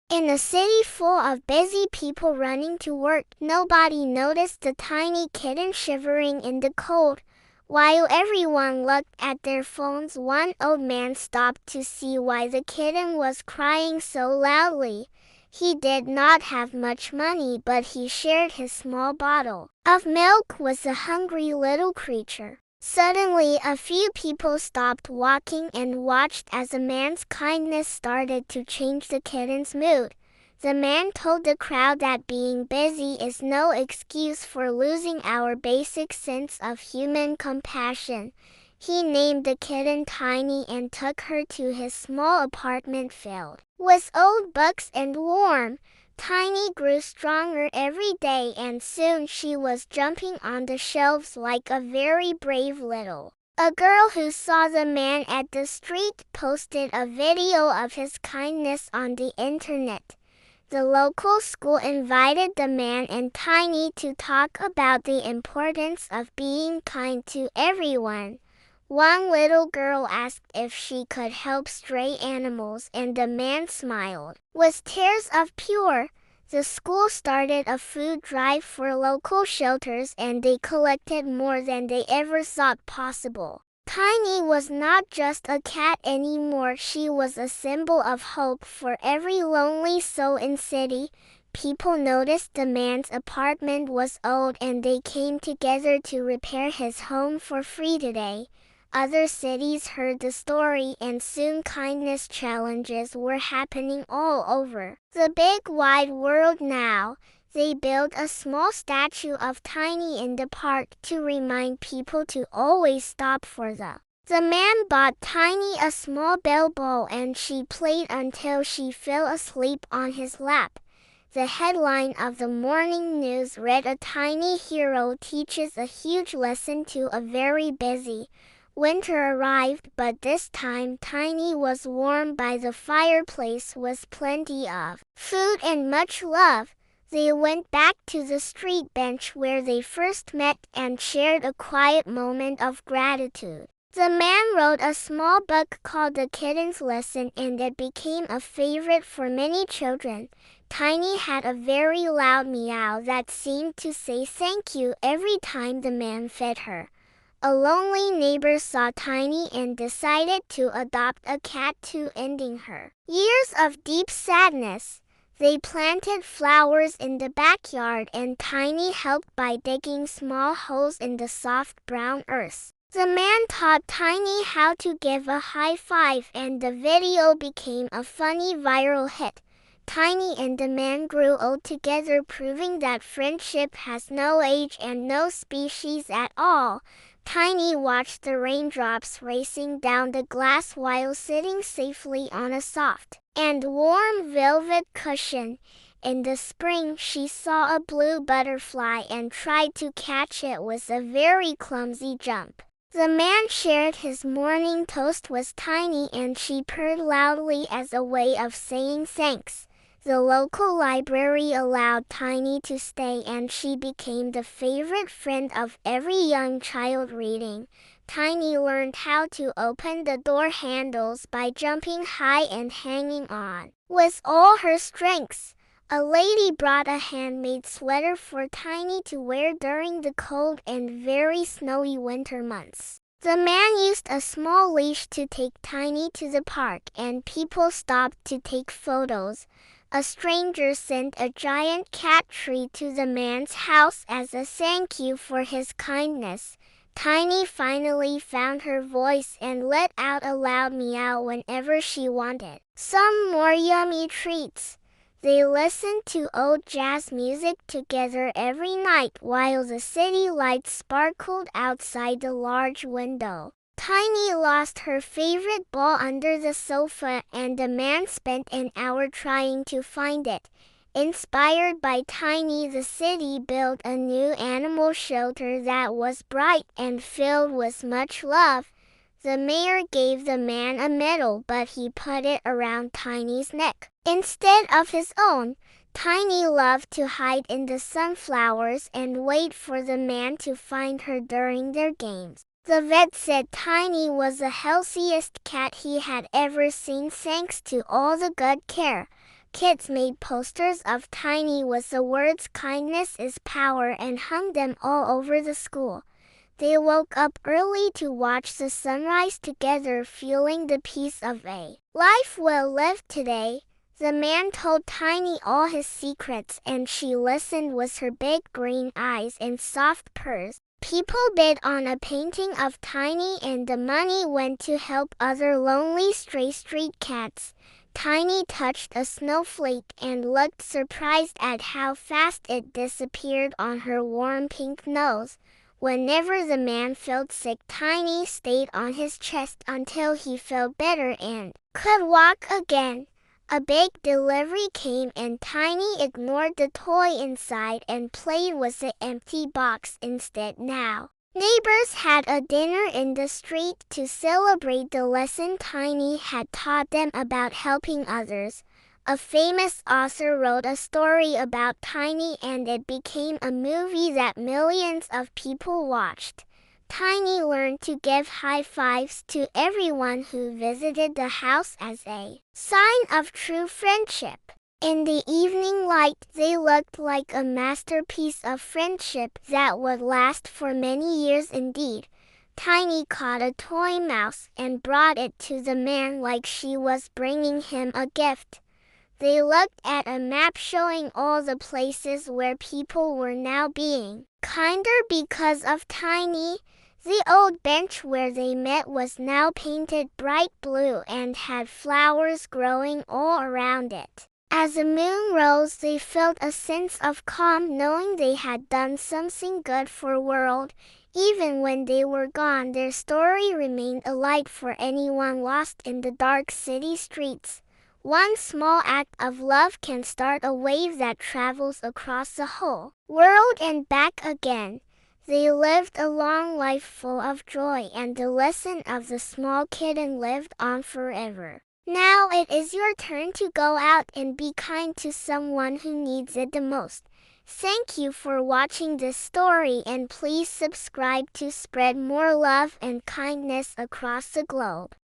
In a city full of busy people running to work, nobody noticed the tiny kitten shivering in the cold. While everyone looked at their phones, one old man stopped to see why the kitten was crying so loudly. He did not have much money, but he shared his small bottle of milk with the hungry little creature. Suddenly, a few people stopped walking and watched as a man's kindness started to change the kitten's mood. The man told the crowd that being busy is no excuse for losing our basic sense of human compassion. He named the kitten Tiny and took her to his small apartment filled with old books and warm. Tiny grew stronger every day, and soon she was jumping on the shelves like a very brave little. A girl who saw the man at the street posted a video of his kindness on the internet. The local school invited the man and Tiny to talk about the importance of being kind to everyone. One little girl asked if she could help stray animals, and the man smiled. With tears of pure, the school started a food drive for local shelters, and they collected more than they ever thought possible. Tiny was not just a cat anymore. She was a symbol of hope for every lonely soul in city. People noticed the man's apartment was old, and they came together to repair his home for free today. Other cities heard the story, and soon kindness challenges were happening all over the big wide world now. They built a small statue of Tiny in the park to remind people to always stop for the. The man bought Tiny a small bell bowl, and she played until she fell asleep on his lap. The headline of the morning news read, "A tiny hero teaches a huge lesson to a very busy." Winter arrived, but this time Tiny was warmed by the fireplace with plenty of food and much love. They went back to the street bench where they first met and shared a quiet moment of gratitude. The man wrote a small book called The Kitten's Lesson, and it became a favorite for many children. Tiny had a very loud meow that seemed to say thank you every time the man fed her. A lonely neighbor saw Tiny and decided to adopt a cat too, ending her years of deep sadness. They planted flowers in the backyard, and Tiny helped by digging small holes in the soft brown earth. The man taught Tiny how to give a high five, and the video became a funny viral hit. Tiny and the man grew old together, proving that friendship has no age and no species at all. Tiny watched the raindrops racing down the glass while sitting safely on a soft and warm velvet cushion. In the spring, she saw a blue butterfly and tried to catch it with a very clumsy jump. The man shared his morning toast with Tiny, and she purred loudly as a way of saying thanks. The local library allowed Tiny to stay, and she became the favorite friend of every young child reading. Tiny learned how to open the door handles by jumping high and hanging on with all her strengths. A lady brought a handmade sweater for Tiny to wear during the cold and very snowy winter months. The man used a small leash to take Tiny to the park, and people stopped to take photos. A stranger sent a giant cat tree to the man's house as a thank you for his kindness. Tiny finally found her voice and let out a loud meow whenever she wanted some more yummy treats. They listened to old jazz music together every night while the city lights sparkled outside the large window. Tiny lost her favorite ball under the sofa, and the man spent an hour trying to find it. Inspired by Tiny, the city built a new animal shelter that was bright and filled with much love. The mayor gave the man a medal, but he put it around Tiny's neck instead of his own. Tiny loved to hide in the sunflowers and wait for the man to find her during their games. The vet said Tiny was the healthiest cat he had ever seen thanks to all the good care. kids made posters of Tiny with the words "Kindness is power" and hung them all over the school. They woke up early to watch the sunrise together, feeling the peace of a life well lived today. The man told Tiny all his secrets, and she listened with her big green eyes and soft purrs. People bid on a painting of Tiny, and the money went to help other lonely stray street cats. Tiny touched a snowflake and looked surprised at how fast it disappeared on her warm pink nose. Whenever the man felt sick, Tiny stayed on his chest until he felt better and could walk again. A big delivery came and Tiny ignored the toy inside and played with the empty box instead. Now, neighbors had a dinner in the street to celebrate the lesson Tiny had taught them about helping others. A famous author wrote a story about Tiny and it became a movie that millions of people watched. Tiny learned to give high fives to everyone who visited the house as a sign of true friendship. In the evening light, they looked like a masterpiece of friendship that would last for many years indeed. Tiny caught a toy mouse and brought it to the man like she was bringing him a gift. They looked at a map showing all the places where people were now being kinder because of Tiny. The old bench where they met was now painted bright blue and had flowers growing all around it. As the moon rose, they felt a sense of calm, knowing they had done something good for the world. Even when they were gone, their story remained a light for anyone lost in the dark city streets. One small act of love can start a wave that travels across the whole world and back again. They lived a long life full of joy, and the lesson of the small kitten lived on forever. Now it is your turn to go out and be kind to someone who needs it the most. Thank you for watching this story, and please subscribe to spread more love and kindness across the globe.